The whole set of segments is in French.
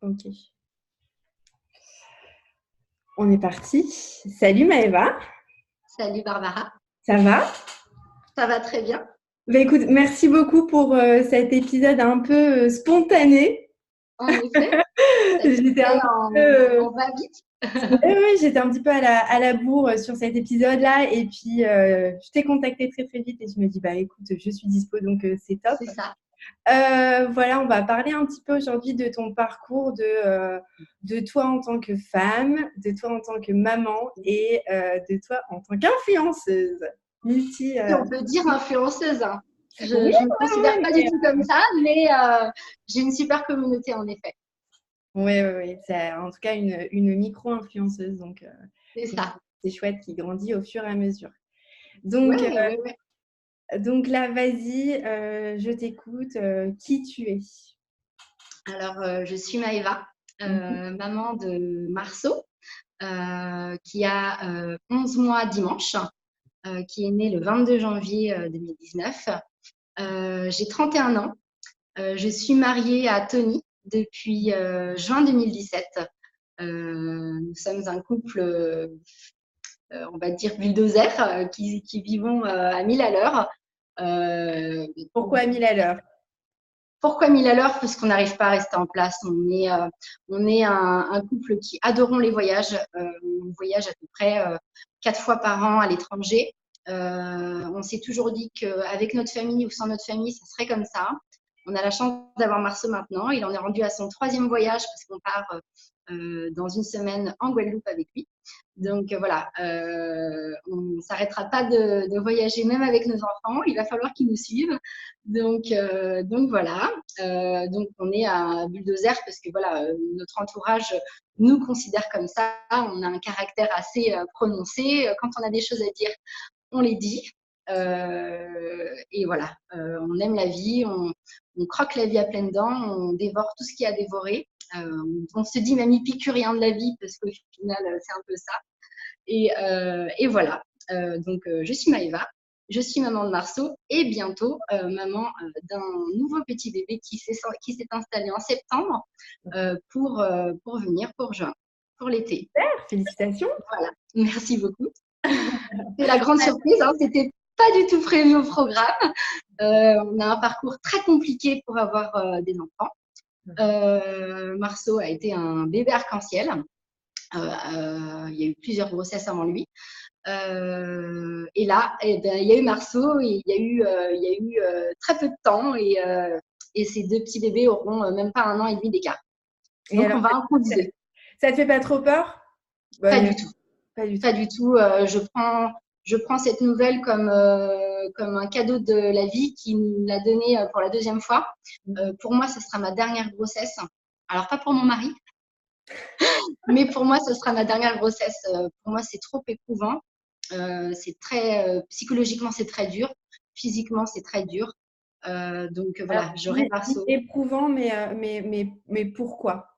Ok. On est parti. Salut Maëva, Salut Barbara, ça va? ça va très bien. Bah, écoute, merci beaucoup pour cet épisode un peu spontané. En effet, ça s'est J'étais un fait petit peu, en va-vite. ouais, j'étais un petit peu à la bourre sur cet épisode-là et puis je t'ai contacté très très vite et je me dis bah écoute, je suis dispo donc c'est top. C'est ça. Voilà, on va parler un petit peu aujourd'hui de ton parcours, de toi en tant que femme, de toi en tant que maman et de toi en tant qu'influenceuse. Multi, Si on peut dire influenceuse, hein. Je Oui, ne me ouais, considère ouais, pas du mais tout comme ça, mais j'ai une super communauté en effet. ouais, ouais, ouais, c'est en tout cas une micro-influenceuse, donc C'est ça. c'est chouette qui grandit au fur et à mesure. Ouais, Donc, ouais, ouais. donc là, vas-y, je t'écoute. Qui tu es? Alors, je suis Maëva, Mhm. maman de Marceau, qui a 11 mois dimanche, qui est né le 22 janvier 2019. J'ai 31 ans. Je suis mariée à Tony depuis juin 2017. Nous sommes un couple, on va dire bulldozer, qui vivons à 1000 à l'heure. Euh, Pourquoi 1000 à l'heure? Pourquoi 1000 à l'heure? Parce qu'on n'arrive pas à rester en place. On est un couple qui adorons les voyages. On voyage à peu près 4 fois par an à l'étranger. On s'est toujours dit qu'avec notre famille ou sans notre famille, ça serait comme ça. On a la chance d'avoir Marceau maintenant. Il en est rendu à son 3e voyage parce qu'on part dans une semaine en Guadeloupe avec lui. Donc voilà, on ne s'arrêtera pas de voyager même avec nos enfants. Il va falloir qu'ils nous suivent. Donc voilà. Donc on est à bulldozer parce que voilà, notre entourage nous considère comme ça. On a un caractère assez prononcé. Quand on a des choses à dire, on les dit. Et voilà, on aime la vie, on croque la vie à pleines dents, on dévore tout ce qu'il y a à dévorer. On se dit même épicurien de la vie parce qu'au final, c'est un peu ça. Et voilà. Je suis Maëva, je suis maman de Marceau et bientôt maman d'un nouveau petit bébé qui s'est installé en septembre pour venir pour juin, pour l'été. Super, félicitations. Voilà, merci beaucoup. C'est la grande surprise, hein, c'était pas du tout prévu au programme. On a un parcours très compliqué pour avoir des enfants. Marceau a été un bébé arc-en-ciel. Il y a eu plusieurs grossesses avant lui. Et là, ben, il y a eu Marceau et il y a eu très peu de temps et ces deux petits bébés auront même pas 1 an et demi d'écart. Et Donc, alors, on va ça, improviser. ça te fait pas trop peur? Pas Bonne, du tout. pas du Pas tout. du tout. Je prends cette nouvelle comme un cadeau de la vie qui me l'a donné pour la 2e fois. Pour moi, ce sera ma dernière grossesse. Alors, pas pour mon mari, mais pour moi, ce sera ma dernière grossesse. Pour moi, c'est trop éprouvant. C'est très psychologiquement, c'est très dur. Physiquement, c'est très dur. Alors, Voilà, j'aurai Marceau. éprouvant, mais pourquoi?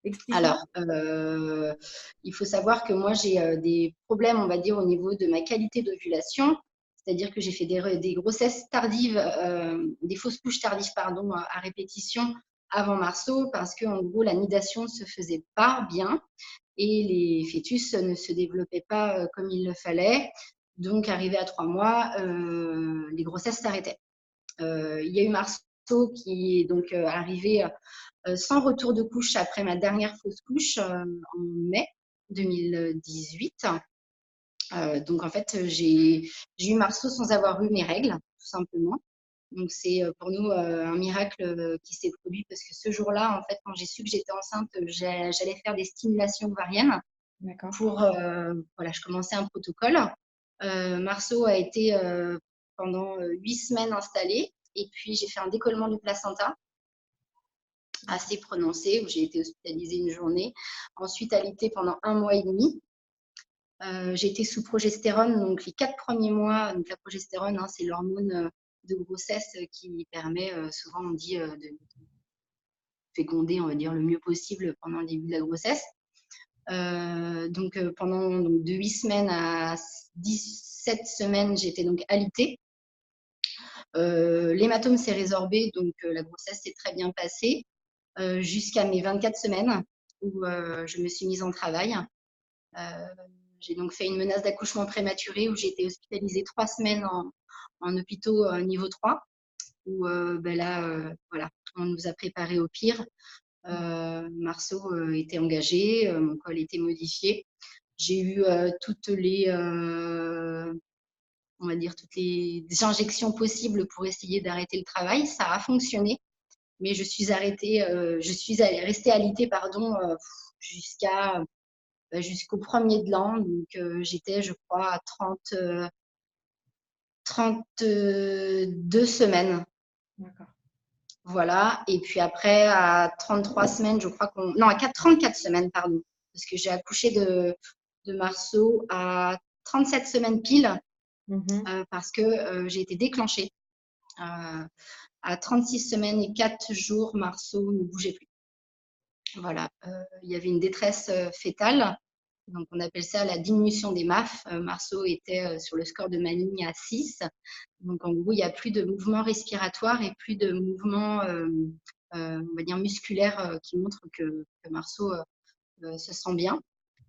Explique-moi. Alors, il faut savoir que moi, j'ai des problèmes, on va dire, au niveau de ma qualité d'ovulation. C'est-à-dire que j'ai fait des grossesses tardives, des fausses couches tardives, pardon, à répétition avant Marceau, parce qu'en gros, la nidation ne se faisait pas bien et les fœtus ne se développaient pas comme il le fallait. Donc, arrivé à 3 mois, les grossesses s'arrêtaient. Il y a eu Marceau qui est donc arrivé sans retour de couche après ma dernière fausse couche en mai 2018. Donc en fait, j'ai eu Marceau sans avoir eu mes règles, tout simplement. Donc c'est pour nous un miracle qui s'est produit parce que ce jour-là, en fait, quand j'ai su que j'étais enceinte, j'allais faire des stimulations ovariennes D'accord. pour, voilà, je commençais un protocole. Marceau a été pendant 8 semaines installé et puis j'ai fait un décollement du placenta assez prononcé où j'ai été hospitalisée une journée. Ensuite, allaitée pendant 1 mois et demi. J'ai été sous progestérone, donc les 4 premiers mois. Donc la progestérone, hein, c'est l'hormone de grossesse qui permet, souvent on dit, de féconder, on va dire, le mieux possible pendant le début de la grossesse. Pendant de 8 semaines à 17 semaines, j'étais donc alitée. L'hématome s'est résorbé, donc la grossesse s'est très bien passée. jusqu'à mes 24 semaines où je me suis mise en travail. J'ai donc fait une menace d'accouchement prématuré où j'ai été hospitalisée 3 semaines en hôpitaux niveau 3, où là, voilà, on nous a préparé au pire. Marceau était engagé, mon col était modifié. J'ai eu toutes les injections possibles pour essayer d'arrêter le travail. Ça a fonctionné, mais je suis restée alitée jusqu'au premier de l'an. Donc j'étais, je crois, à 32 semaines. D'accord. Voilà. Et puis après, à 33 semaines, je crois non, à 34 semaines, pardon. Parce que j'ai accouché de Marceau à 37 semaines pile, parce que j'ai été déclenchée. À 36 semaines et 4 jours, Marceau ne bougeait plus. Voilà. Il y avait une détresse fétale. Donc, on appelle ça la diminution des MAF. Marceau était sur le score de Manning à 6. Donc, en gros, il n'y a plus de mouvement respiratoire et plus de mouvement, on va dire, musculaire qui montre que Marceau se sent bien.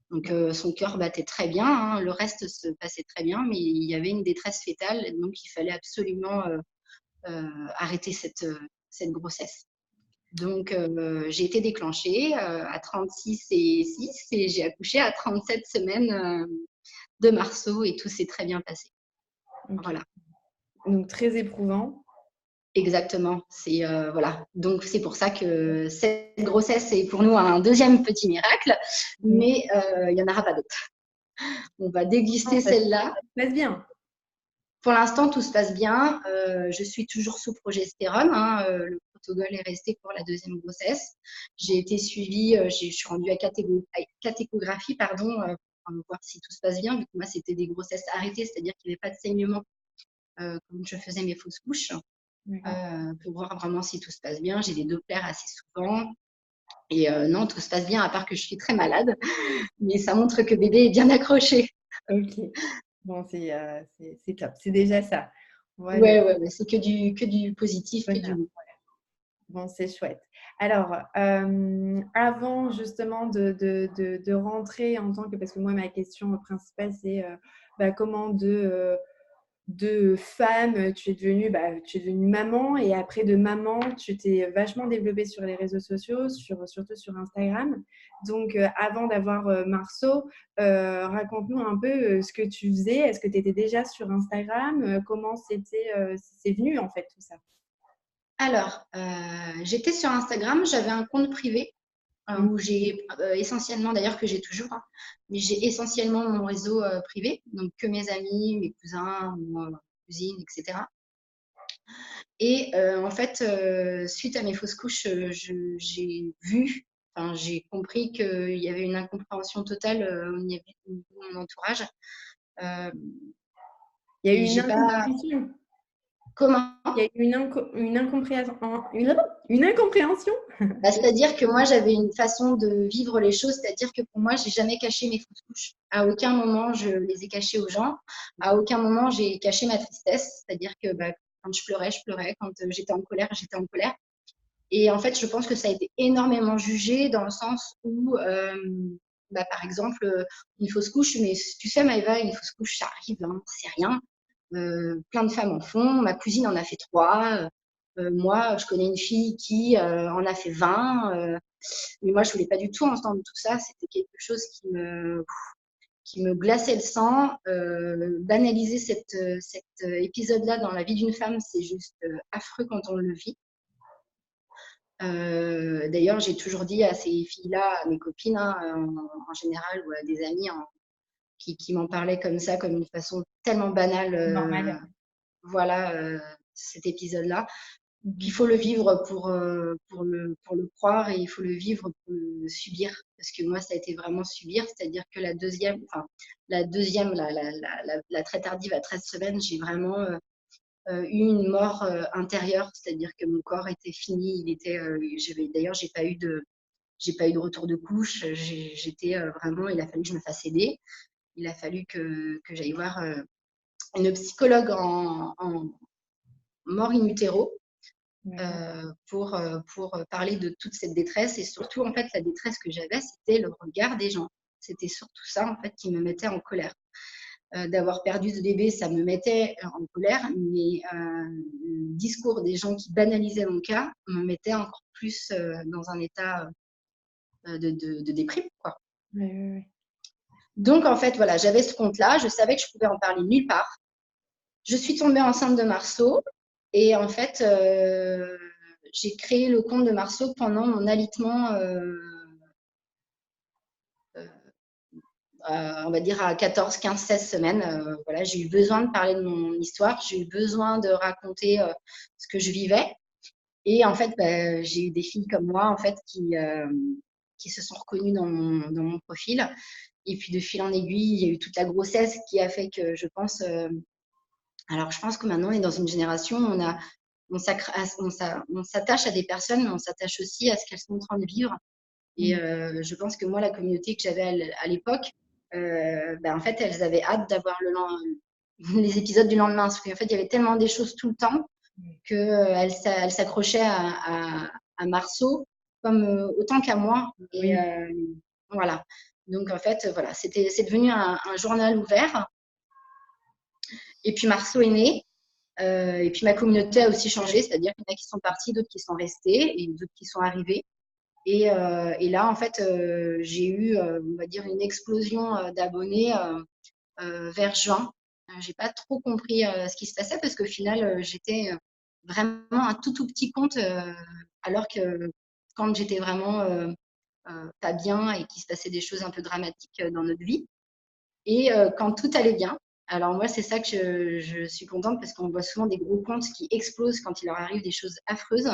Donc, son cœur battait très bien. Hein. Le reste se passait très bien, mais il y avait une détresse fétale. Donc, il fallait absolument arrêter cette grossesse. Donc, j'ai été déclenchée à 36 et 6 et j'ai accouché à 37 semaines de Marceau et tout s'est très bien passé. Okay. Voilà. Donc, très éprouvant. Exactement. Voilà. Donc, c'est pour ça que cette grossesse est pour nous un deuxième petit miracle, mais il n'y en aura pas d'autres. On va déguster celle-là. Ça se passe bien. Pour l'instant, tout se passe bien. Je suis toujours sous progestérone. Hein. Le protocole est resté pour la deuxième grossesse. J'ai été suivie, je suis rendue à catéchographie, pour voir si tout se passe bien, vu que moi, c'était des grossesses arrêtées, c'est-à-dire qu'il n'y avait pas de saignement quand je faisais mes fausses couches, pour voir vraiment si tout se passe bien. J'ai des Dopplers assez souvent. Et non, tout se passe bien, à part que je suis très malade. Mais ça montre que bébé est bien accroché. Ok. Bon, c'est top. C'est déjà ça. Ouais, c'est que du positif, que du bon. Bon, c'est chouette. Alors, avant justement de rentrer en tant que… Parce que moi, ma question principale, c'est comment de femme, tu es devenue maman, et après de maman, tu t'es vachement développée sur les réseaux sociaux, surtout sur Instagram. Donc, avant d'avoir Marceau, raconte-nous un peu ce que tu faisais. Est-ce que tu étais déjà sur Instagram? Comment c'est venu en fait tout ça? Alors, j'étais sur Instagram, j'avais un compte privé où j'ai essentiellement, d'ailleurs que j'ai toujours, hein, mais j'ai essentiellement mon réseau privé, donc que mes amis, mes cousins, mes cousines, etc. Et en fait, suite à mes fausses couches, j'ai compris qu'il y avait une incompréhension totale au niveau de mon entourage. Il y a eu une incompréhension. Comment? Il y a eu une incompréhension. Une incompréhension. C'est-à-dire que moi, j'avais une façon de vivre les choses, c'est-à-dire que pour moi, j'ai jamais caché mes fausses couches. À aucun moment, je les ai cachées aux gens. À aucun moment, j'ai caché ma tristesse, c'est-à-dire que quand je pleurais, je pleurais. Quand j'étais en colère, j'étais en colère. Et en fait, je pense que ça a été énormément jugé dans le sens où, par exemple, une fausse couche, mais tu sais, Maëva, une fausse couche, ça arrive, hein, c'est rien. Plein de femmes en font. Ma cousine en a fait 3. Moi, je connais une fille qui en a fait 20. Mais moi, je voulais pas du tout entendre tout ça. C'était quelque chose qui me glaçait le sang. Banaliser cet épisode-là dans la vie d'une femme, c'est juste affreux quand on le vit. D'ailleurs, j'ai toujours dit à ces filles-là, à mes copines en général, ou à des amis qui m'en parlaient comme ça, comme une façon tellement banale, Normal. voilà, cet épisode-là, qu'il faut le vivre pour le croire, et il faut le vivre pour le subir. Parce que moi, ça a été vraiment subir, c'est-à-dire que la deuxième, la très tardive à 13 semaines, j'ai vraiment eu une mort intérieure, c'est-à-dire que mon corps était fini. D'ailleurs, j'ai pas eu de retour de couche. J'étais vraiment, il a fallu que je me fasse aider. Il a fallu que j'aille voir une psychologue en mort in utero. pour parler de toute cette détresse. Et surtout, en fait, la détresse que j'avais, c'était le regard des gens. C'était surtout ça, en fait, qui me mettait en colère. D'avoir perdu ce bébé, ça me mettait en colère, mais le discours des gens qui banalisaient mon cas me mettait encore plus dans un état de déprime, quoi. Oui. Donc, en fait, voilà, j'avais ce compte-là, je savais que je pouvais en parler nulle part. Je suis tombée enceinte de Marceau et en fait, j'ai créé le compte de Marceau pendant mon alitement, on va dire à 14, 15, 16 semaines. Voilà, j'ai eu besoin de parler de mon histoire, j'ai eu besoin de raconter ce que je vivais. Et en fait, j'ai eu des filles comme moi en fait, qui se sont reconnues dans mon profil. Et puis de fil en aiguille, il y a eu toute la grossesse qui a fait que je pense… alors je pense que maintenant on est dans une génération où on s'attache à des personnes, mais on s'attache aussi à ce qu'elles sont en train de vivre. Et je pense que moi, la communauté que j'avais à l'époque, en fait, elles avaient hâte d'avoir les épisodes du lendemain. Parce qu'en fait, il y avait tellement des choses tout le temps qu'elles s'accrochaient à Marceau comme autant qu'à moi. Et voilà. Donc, en fait, voilà, c'est devenu un journal ouvert. Et puis, Marceau est né. Et puis, ma communauté a aussi changé. C'est-à-dire qu'il y en a qui sont partis, d'autres qui sont restés et d'autres qui sont arrivés. Et là, en fait, j'ai eu, on va dire, une explosion d'abonnés vers juin. J'ai pas trop compris ce qui se passait parce qu'au final, j'étais vraiment un tout petit compte, alors que quand j'étais vraiment pas bien et qu'il se passait des choses un peu dramatiques dans notre vie. Et quand tout allait bien, alors moi, c'est ça que je suis contente parce qu'on voit souvent des gros comptes qui explosent quand il leur arrive des choses affreuses.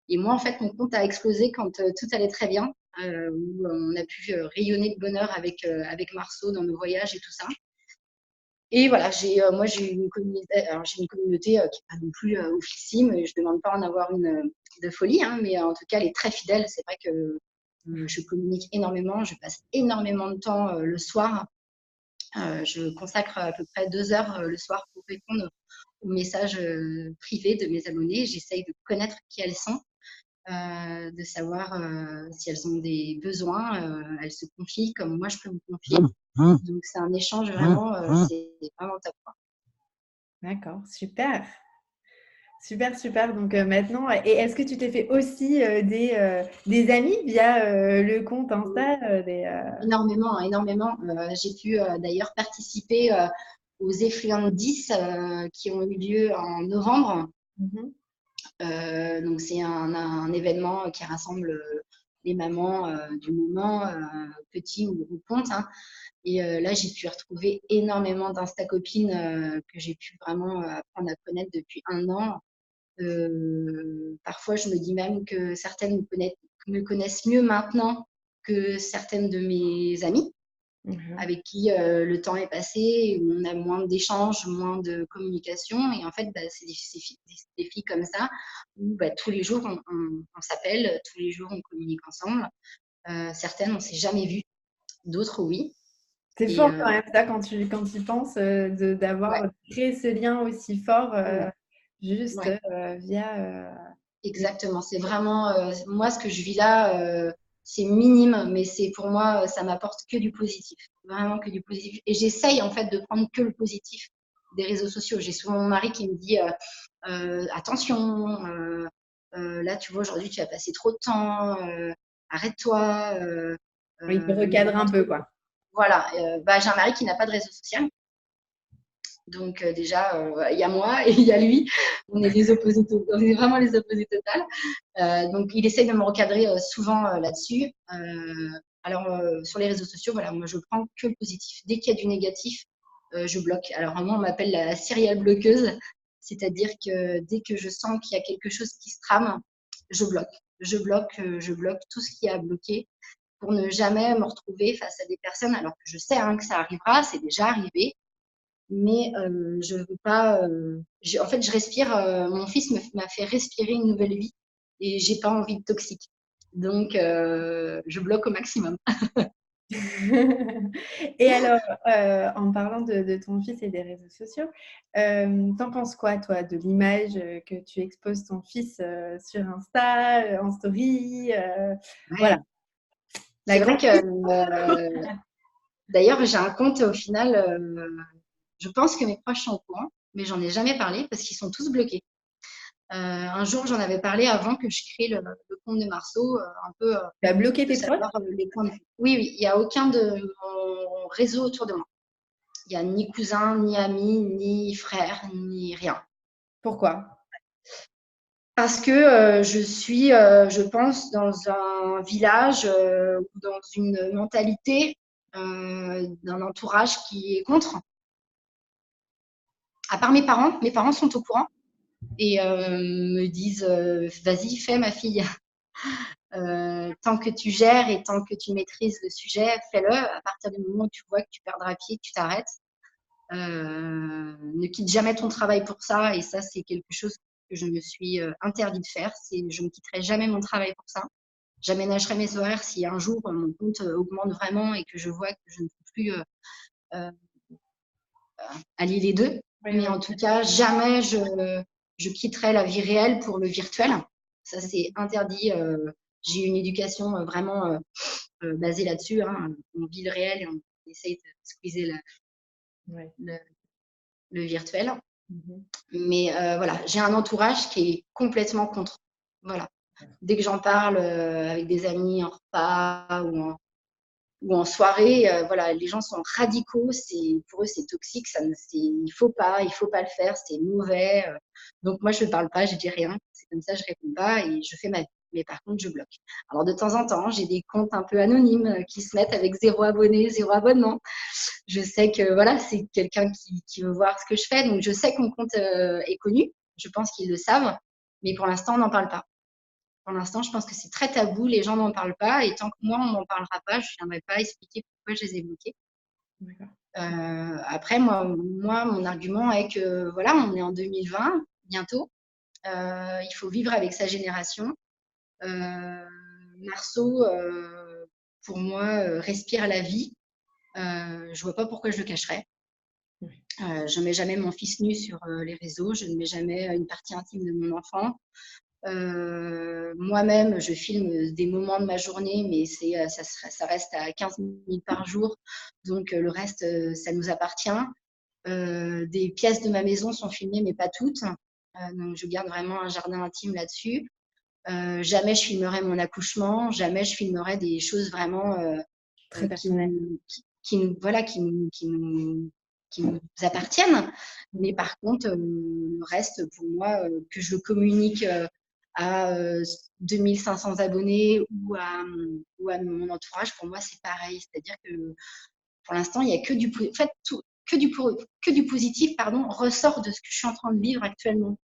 Et moi, en fait, mon compte a explosé quand tout allait très bien, où on a pu rayonner de bonheur avec Marceau dans nos voyages et tout ça. Et voilà, moi, j'ai une communauté, qui n'est pas non plus oufissime, et je ne demande pas en avoir une de folie, hein, mais en tout cas, elle est très fidèle. C'est vrai que je communique énormément, je passe énormément de temps le soir. Je consacre à peu près 2 heures le soir pour répondre aux messages privés de mes abonnés. J'essaye de connaître qui elles sont. De savoir si elles ont des besoins, elles se confient comme moi je peux me confier. Donc c'est un échange vraiment, c'est vraiment top, quoi. D'accord, super. Super. Donc maintenant, et est-ce que tu t'es fait aussi des amis via le compte Insta Énormément. J'ai pu d'ailleurs participer aux Effluents 10 qui ont eu lieu en novembre. Donc c'est un événement qui rassemble les mamans du moment, petits ou gros comptes, hein. Et là, j'ai pu retrouver énormément d'Insta-copines que j'ai pu vraiment apprendre à connaître depuis 1 an. Parfois, je me dis même que certaines me connaissent mieux maintenant que certaines de mes amies, avec qui le temps est passé, où on a moins d'échanges, moins de communication. Et en fait, c'est des filles comme ça, où tous les jours, on s'appelle, tous les jours, on communique ensemble. Certaines, on ne s'est jamais vues, d'autres, oui. C'est Et, fort quand même ça quand tu y penses d'avoir ouais, créé ce lien aussi fort juste ouais. via. Exactement, c'est vraiment moi ce que je vis là, c'est minime, mais c'est pour moi ça m'apporte que du positif, vraiment que du positif. Et j'essaye en fait de prendre que le positif des réseaux sociaux. J'ai souvent mon mari qui me dit attention, là tu vois aujourd'hui tu as passé trop de temps, arrête-toi. Oui, il te recadre un peu quoi. Voilà, j'ai un mari qui n'a pas de réseau social. Donc déjà, il y a moi et il y a lui. On est vraiment les opposés totales. Donc il essaye de me recadrer souvent là-dessus. Alors sur les réseaux sociaux, voilà, moi je prends que le positif. Dès qu'il y a du négatif, je bloque. Alors vraiment, on m'appelle la serial bloqueuse, c'est-à-dire que dès que je sens qu'il y a quelque chose qui se trame, je bloque. Je bloque tout ce qui a bloqué pour ne jamais me retrouver face à des personnes, alors que je sais que ça arrivera, c'est déjà arrivé, mais je veux pas. En fait, je respire. Mon fils m'a fait respirer une nouvelle vie et j'ai pas envie de toxique. Donc, je bloque au maximum. Et alors, en parlant de ton fils et des réseaux sociaux, t'en penses quoi, toi, de l'image que tu exposes ton fils sur Insta, en story voilà, Ouais. la C'est vrai grande que d'ailleurs, j'ai un compte au final, je pense que mes proches sont au courant, mais j'en ai jamais parlé parce qu'ils sont tous bloqués. Un jour, j'en avais parlé avant que je crée le compte de Marceau, un peu tu as bloqué de tes proches? savoir les points de vue. Oui, oui, il n'y a aucun de mon réseau autour de moi. Il n'y a ni cousin, ni ami, ni frère, ni rien. Pourquoi? Parce que je suis, je pense, dans un village ou dans une mentalité d'un entourage qui est contre. À part mes parents sont au courant et me disent vas-y, fais ma fille. Tant que tu gères et tant que tu maîtrises le sujet, fais-le. À partir du moment où tu vois que tu perdras pied, tu t'arrêtes. Ne quitte jamais ton travail pour ça. Et ça, c'est quelque chose que je me suis interdit de faire. Je ne quitterai jamais mon travail pour ça. J'aménagerai mes horaires si un jour mon compte augmente vraiment et que je vois que je ne peux plus allier les deux. Oui, Mais oui. en tout cas, jamais je quitterai la vie réelle pour le virtuel. Ça, c'est interdit. J'ai eu une éducation vraiment basée là-dessus. Hein. On vit le réel et on essaye de squeezer Ouais. le virtuel. Mhm. Mais voilà, j'ai un entourage qui est complètement contre. Voilà. Dès que j'en parle avec des amis en repas ou en soirée, voilà, les gens sont radicaux. Pour eux, c'est toxique. Il faut pas le faire. C'est mauvais. Donc moi, je ne parle pas, je dis rien. C'est comme ça, je réponds pas et je fais ma vie. Mais par contre, je bloque. Alors de temps en temps, j'ai des comptes un peu anonymes qui se mettent avec 0 abonné, 0 abonnement. Je sais que voilà, c'est quelqu'un qui veut voir ce que je fais. Donc je sais que mon compte est connu. Je pense qu'ils le savent. Mais pour l'instant, on n'en parle pas. Pour l'instant, je pense que c'est très tabou, les gens n'en parlent pas. Et tant que moi, on m'en parlera pas, je ne viendrai pas expliquer pourquoi je les ai bloqués. Après, moi, mon argument est que voilà, on est en 2020, bientôt. Il faut vivre avec sa génération. Marceau, pour moi, respire la vie. Je ne vois pas pourquoi je le cacherais. Je ne mets jamais mon fils nu sur les réseaux. Je ne mets jamais une partie intime de mon enfant. Moi-même, je filme des moments de ma journée, mais ça reste à 15 minutes par jour. Donc, le reste, ça nous appartient. Des pièces de ma maison sont filmées, mais pas toutes. Donc, je garde vraiment un jardin intime là-dessus. Jamais je filmerai mon accouchement. Jamais je filmerai des choses vraiment Très qui, personnel. voilà, qui nous appartiennent. Mais par contre, le reste, pour moi, que je communique à 2500 abonnés ou à mon entourage, pour moi, c'est pareil. C'est-à-dire que pour l'instant, il n'y a que du, en fait, que du positif pardon, ressort de ce que je suis en train de vivre actuellement.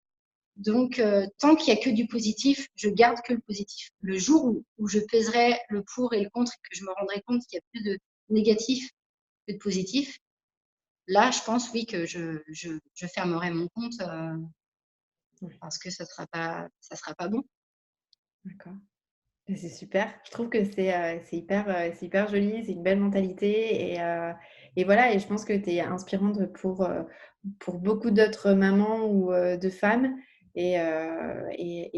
Donc, tant qu'il n'y a que du positif, je garde que le positif. Le jour où je pèserai le pour et le contre et que je me rendrai compte qu'il y a plus de négatif que de positif, là, je pense, oui, que je fermerai mon compte parce que ça sera pas bon. D'accord. C'est super. Je trouve que c'est hyper joli, c'est une belle mentalité et voilà, et je pense que tu es inspirante pour beaucoup d'autres mamans ou de femmes. Et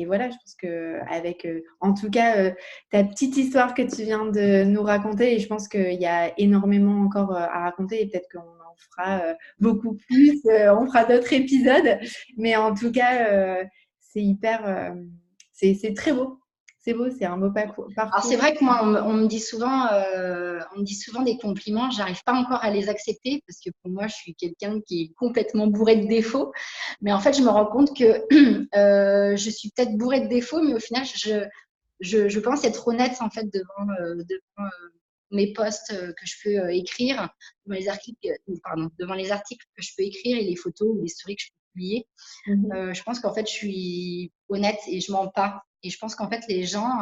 voilà, je pense que avec, en tout cas, ta petite histoire que tu viens de nous raconter, et je pense qu'il y a énormément encore à raconter et peut-être qu'on en fera beaucoup plus, on fera d'autres épisodes, mais en tout cas, c'est hyper, c'est très beau. C'est beau, c'est un beau Alors c'est parcours. vrai que moi, on me dit souvent des compliments. J'arrive pas encore à les accepter parce que pour moi, je suis quelqu'un qui est complètement bourré de défauts. Mais en fait, je me rends compte que je suis peut-être bourré de défauts, mais au final, je pense être honnête en fait devant mes posts que je peux écrire, devant les articles que je peux écrire et les photos ou les stories que je peux publier. Mhm. Je pense qu'en fait, je suis honnête et je mens pas. Et je pense qu'en fait, les gens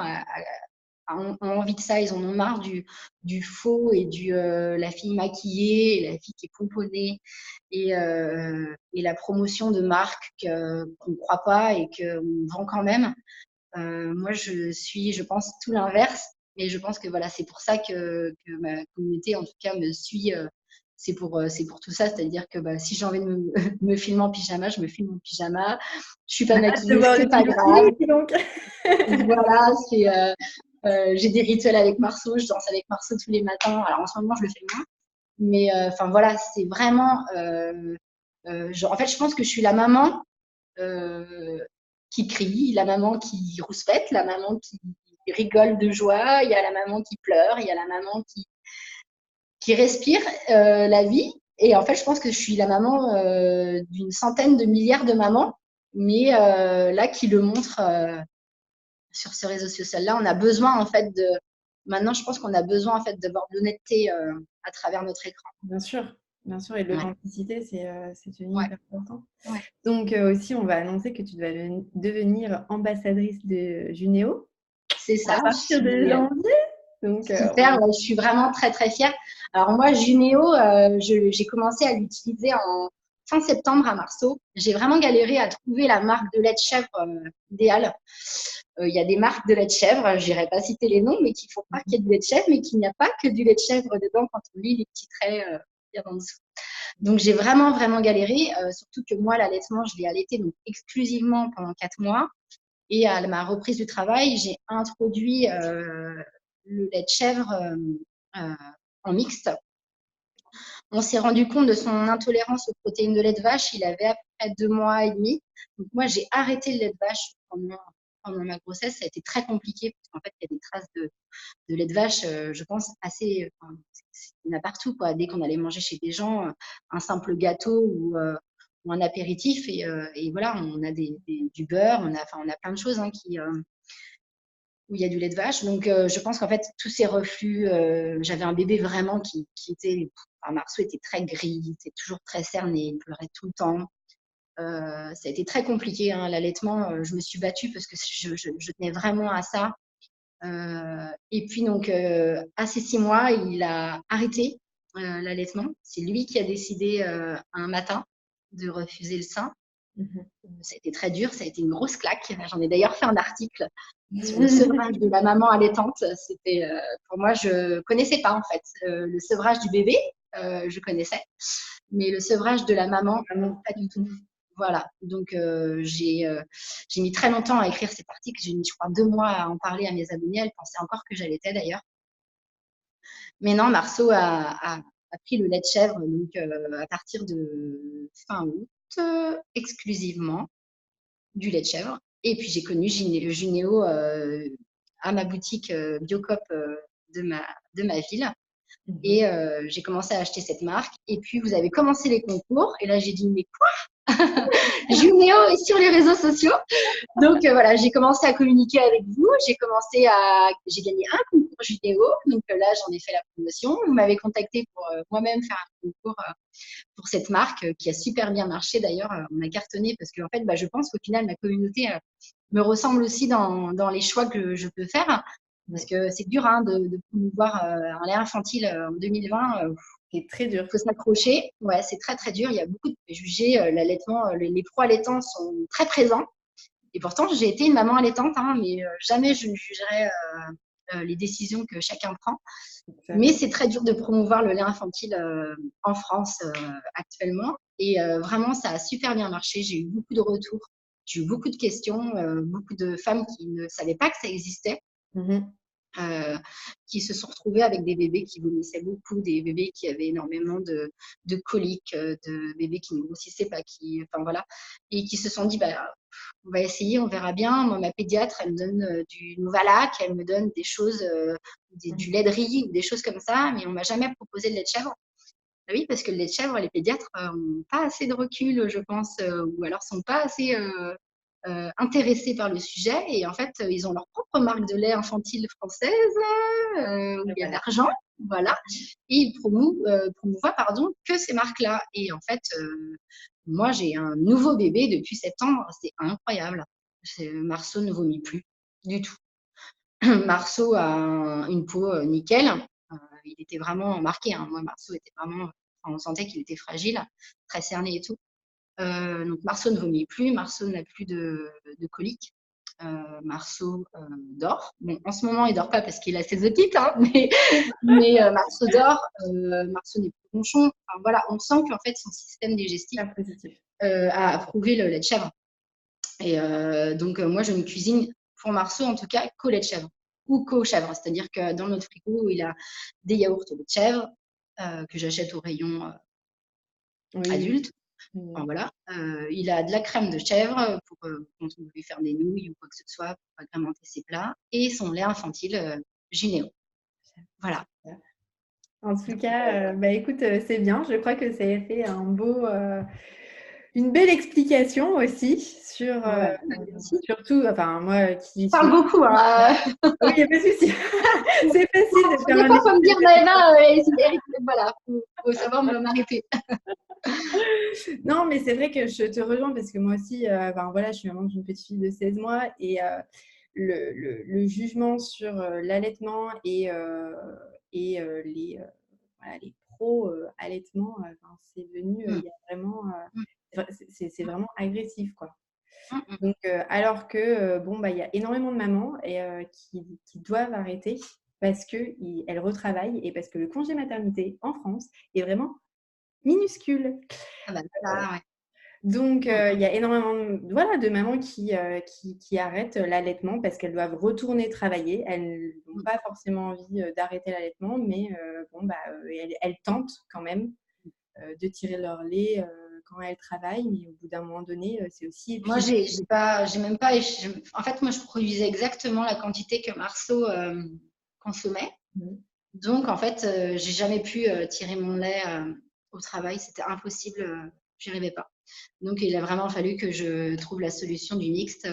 ont envie de ça. Ils en ont marre du faux et la fille maquillée, et la fille qui est pomponnée et la promotion de marques qu'on ne croit pas et qu'on vend quand même. Moi, je pense, tout l'inverse. Mais je pense que voilà, c'est pour ça que ma communauté, en tout cas, me suit. C'est pour tout ça, c'est-à-dire que si j'ai envie de me filmer en pyjama, je me filme en pyjama. Je suis pas Hâte de maquillée, voir le c'est pas video, grave. dis donc. Voilà, j'ai des rituels avec Marceau, je danse avec Marceau tous les matins. Alors en ce moment, je le fais moins. Mais enfin voilà, c'est vraiment. En fait, je pense que je suis la maman qui crie, la maman qui rouspète, la maman qui rigole de joie, il y a la maman qui pleure, il y a la maman qui respire la vie. Et en fait, je pense que je suis la maman d'une centaine de milliards de mamans, mais là, qui le montre sur ce réseau social-là. On a besoin, en fait, Maintenant, je pense qu'on a besoin, en fait, d'avoir de l'honnêteté à travers notre écran. Bien sûr, et Ouais. l'authenticité, c'est devenu Ouais. hyper important. Ouais. Donc aussi, on va annoncer que tu vas devenir ambassadrice de Junéo C'est à ça. partir de janvier. Donc, Super, je suis vraiment très très fière. Alors moi, Junéo, j'ai commencé à l'utiliser en fin septembre à Marceau. J'ai vraiment galéré à trouver la marque de lait de chèvre idéale. Il y a des marques de lait de chèvre, je n'irai pas citer les noms, mais qui font croire qu'il y a du lait de chèvre, mais qu'il n'y a pas que du lait de chèvre dedans quand on lit les petits traits bien en dessous. Donc j'ai vraiment vraiment galéré, surtout que moi l'allaitement, je l'ai allaité donc exclusivement pendant 4 mois. Et à ma reprise du travail, j'ai introduit le lait de chèvre en mixte. On s'est rendu compte de son intolérance aux protéines de lait de vache. Il avait à peu près 2 mois et demi. Donc moi, j'ai arrêté le lait de vache pendant ma grossesse. Ça a été très compliqué parce qu'en fait, il y a des traces de lait de vache, je pense, assez. Enfin, il y en a partout, quoi. Dès qu'on allait manger chez des gens, un simple gâteau ou un apéritif. Et voilà, on a du beurre, on a plein de choses où il y a du lait de vache. Donc, je pense qu'en fait, tous ces reflux, j'avais un bébé vraiment qui était. Enfin, Marceau était très gris, il était toujours très cerné, il pleurait tout le temps. Ça a été très compliqué, hein, l'allaitement. Je me suis battue parce que je tenais vraiment à ça. Et puis, donc, à ces 6 mois, il a arrêté l'allaitement. C'est lui qui a décidé un matin de refuser le sein. Ça a été très dur, ça a été une grosse claque. J'en ai d'ailleurs fait un article sur le sevrage de la maman allaitante. C'était, pour moi, je connaissais pas en fait. Le sevrage du bébé, je connaissais, mais le sevrage de la maman, pas du tout. Voilà, donc j'ai mis très longtemps à écrire cet article. J'ai mis, je crois, 2 mois à en parler à mes abonnées. Elles pensaient encore que j'allaitais d'ailleurs. Mais non, Marceau a pris le lait de chèvre donc, à partir de fin août, exclusivement du lait de chèvre. Et puis j'ai connu Junéo à ma boutique Biocop de ma ville. Et j'ai commencé à acheter cette marque. Et puis vous avez commencé les concours. Et là j'ai dit mais quoi Junéo est sur les réseaux sociaux. Donc voilà, j'ai commencé à communiquer avec vous. J'ai gagné un concours Junéo. Donc là j'en ai fait la promotion. Vous m'avez contacté pour moi-même faire un concours pour cette marque qui a super bien marché d'ailleurs. On a cartonné parce que en fait, je pense qu'au final, ma communauté me ressemble aussi dans les choix que je peux faire. Parce que c'est dur de promouvoir un lait infantile en 2020. C'est très dur. Il faut s'accrocher. Ouais, c'est très, très dur. Il y a beaucoup de préjugés. L'allaitement, les pro-allaitants sont très présents. Et pourtant, j'ai été une maman allaitante, hein, mais jamais je ne jugerai les décisions que chacun prend. Mais c'est très dur de promouvoir le lait infantile en France actuellement. Et vraiment, ça a super bien marché. J'ai eu beaucoup de retours. J'ai eu beaucoup de questions, beaucoup de femmes qui ne savaient pas que ça existait. Qui se sont retrouvées avec des bébés qui vomissaient beaucoup, des bébés qui avaient énormément de coliques, de bébés qui ne grossissaient pas, enfin voilà, et qui se sont dit on va essayer, on verra bien. Moi, ma pédiatre, elle me donne du Novalac, elle me donne des choses, du lait de riz ou des choses comme ça, mais on m'a jamais proposé le lait de chèvre. Oui, parce que le lait de chèvre, les pédiatres n'ont pas assez de recul, je pense, ou alors sont pas assez intéressés par le sujet. Et en fait, ils ont leur propre marque de lait infantile française, où il y a de l'argent, voilà. Et ils promouvoient que ces marques-là. Et en fait, moi, j'ai un nouveau bébé depuis septembre. C'est incroyable. Marceau ne vomit plus du tout. Marceau a une peau nickel. Il était vraiment marqué. Hein. Moi, Marceau était vraiment. On sentait qu'il était fragile, très cerné et tout. Donc, Marceau ne vomit plus. Marceau n'a plus de coliques. Marceau dort. Bon, en ce moment, il dort pas parce qu'il a ses otites, hein, mais Marceau dort. Marceau n'est plus ronchon. Enfin, voilà, on sent qu'en fait, son système digestif a approuvé le lait de chèvre. Et donc, moi, je ne cuisine pour Marceau, en tout cas, qu'au lait de chèvre ou qu'aux chèvres. C'est-à-dire que dans notre frigo, il a des yaourts au lait de chèvre que j'achète au rayon adulte. Enfin, voilà. Il a de la crème de chèvre pour quand on veut lui faire des nouilles ou quoi que ce soit pour agrémenter ses plats. Et son lait infantile Gynéo. Voilà. En tout cas, écoute, c'est bien. Je crois que ça a fait une belle explication aussi sur surtout, enfin moi qui je parle beaucoup. Hein. Oui, il n'y a pas de souci. C'est facile de faire des fois, il faut me dire Maëva, voilà, faut savoir m'arrêter. Non, mais c'est vrai que je te rejoins parce que moi aussi, voilà, je suis maman d'une petite fille de 16 mois et le jugement sur l'allaitement et les pro-allaitements, c'est venu, il y a vraiment, c'est vraiment agressif, quoi. Donc, alors que, il y a énormément de mamans qui doivent arrêter parce qu'elles retravaillent et parce que le congé maternité en France est vraiment minuscule. Ouais. Donc, il y a énormément de mamans qui arrêtent l'allaitement parce qu'elles doivent retourner travailler. Elles n'ont pas forcément envie d'arrêter l'allaitement, mais elles tentent quand même de tirer leur lait quand elles travaillent. Mais au bout d'un moment donné, c'est aussi épuisant. Moi, j'ai même pas. En fait, moi, je produisais exactement la quantité que Marceau consommait. Donc, en fait, j'ai jamais pu tirer mon lait au travail. C'était impossible. J'y arrivais pas. Donc, il a vraiment fallu que je trouve la solution du mixte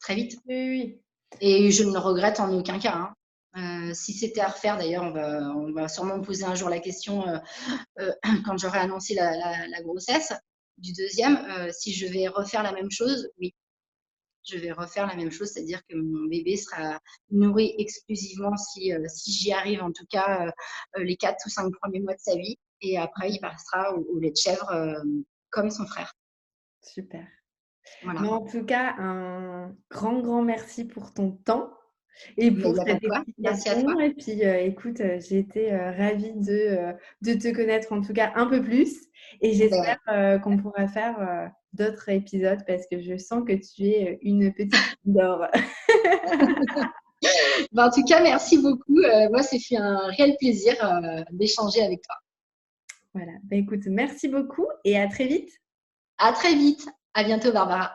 très vite. Oui. Et je ne le regrette en aucun cas. Hein. Si c'était à refaire, d'ailleurs, on va sûrement me poser un jour la question quand j'aurai annoncé la grossesse du deuxième, si je vais refaire la même chose, oui. Je vais refaire la même chose, c'est-à-dire que mon bébé sera nourri exclusivement, si j'y arrive en tout cas, les 4 ou 5 premiers mois de sa vie. Et après, il passera au lait de chèvre comme son frère. Super. Voilà. Mais en tout cas, un grand merci pour ton temps et pour cette explication. Et puis, écoute, j'ai été ravie de te connaître en tout cas un peu plus. Et j'espère qu'on pourra faire d'autres épisodes parce que je sens que tu es une petite fille d'or. En tout cas, merci beaucoup. Moi, c'est fait un réel plaisir d'échanger avec toi. Voilà. Écoute, merci beaucoup et à très vite. À très vite. À bientôt, Barbara.